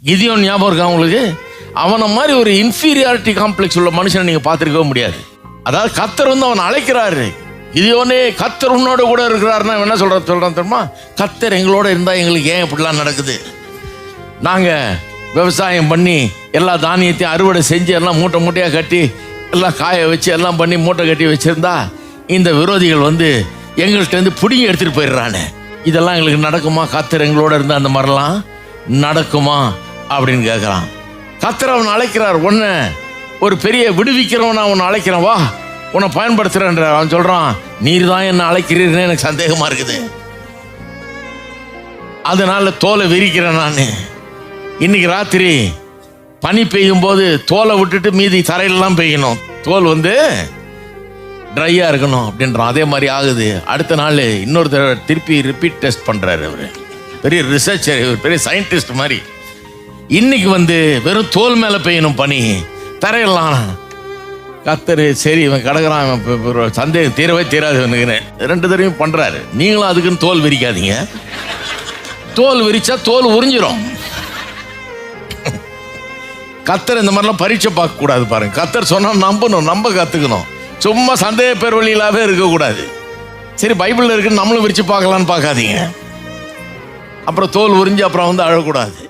கிதியோன் ஞாபகம் இருக்கா உங்களுக்கு? அவனை மாதிரி ஒரு இன்ஃபீரியாரிட்டி காம்ப்ளெக்ஸ் உள்ள மனுஷனை நீங்க பார்த்துருக்கவே முடியாது. அதாவது கர்த்தர் வந்து அவன் அழைக்கிறாரு, கிதியோனே கர்த்தர் உன்னோட கூட இருக்கிறாருன்னா என்ன சொல்றான் தெரியுமா? கர்த்தர் எங்களோட இருந்தா எங்களுக்கு ஏன் இப்படிலாம் நடக்குது? நாங்க விவசாயம் பண்ணி எல்லா தானியத்தையும் அறுவடை செஞ்சு எல்லாம் மூட்டை மூட்டையாக கட்டி எல்லாம் காய வச்சு எல்லாம் பண்ணி மூட்டை கட்டி வச்சிருந்தா இந்த விரோதிகள் வந்து எங்கள்கிட்ட இருந்து பிடிங்கி எடுத்துட்டு போயிடுறானே, இதெல்லாம் எங்களுக்கு நடக்குமா? கர்த்தர் எங்களோட இருந்தா அந்த மாதிரிலாம் நடக்குமா அப்படின்னு கேட்குறான். கர்த்தர் அவனை அழைக்கிறார், உன்னை ஒரு பெரிய விடுவிக்கிறவன் அவனை அழைக்கிறான், வா உன்னை பயன்படுத்துறேன்ற. அவன் சொல்றான், நீர் தான் என்ன அழைக்கிறீர்னு எனக்கு சந்தேகமா இருக்குது, அதனால தோலை விரிக்கிறேன் நான். இன்னைக்கு ராத்திரி பனி பெய்யும் போது தோலை விட்டுட்டு மீதி தரையிலலாம் பெய்யணும், தோல் வந்து ட்ரையா இருக்கணும் அப்படின்றான். அதே மாதிரி ஆகுது. அடுத்த நாள் இன்னொரு தடவை திருப்பி ரிப்பீட் டெஸ்ட் பண்றாரு. அவரு பெரிய ரிசர்ச்சர், பெரிய சயின்டிஸ்ட் மாதிரி. இன்னைக்கு வந்து வெறும் தோல் மேல பெய்யணும் பனி, தரையெல்லாம். கர்த்தர் சரி இவன் கிடக்குறான், சந்தேகம் தீரவே தீராது இவனுக்குன்னு 2 தடவையும் பண்றாரு. நீங்களும் அதுக்குன்னு தோல் விரிக்காதீங்க, தோல் விரிச்சா தோல் உறிஞ்சிரும். கர்த்தர் இந்த மாதிரிலாம் பரீட்சை பார்க்க கூடாது பாருங்க. கர்த்தர் சொன்னா நம்பணும், நம்ப கத்துக்கணும். சும்மா சந்தேக பேர் வழியிலாவே இருக்கக்கூடாது. சரி பைபிள்ல இருக்குன்னு நம்மளும் விரிச்சு பார்க்கலான்னு பார்க்காதீங்க. அப்புறம் தோல் உறிஞ்சு அப்புறம் வந்து அழக்கூடாது.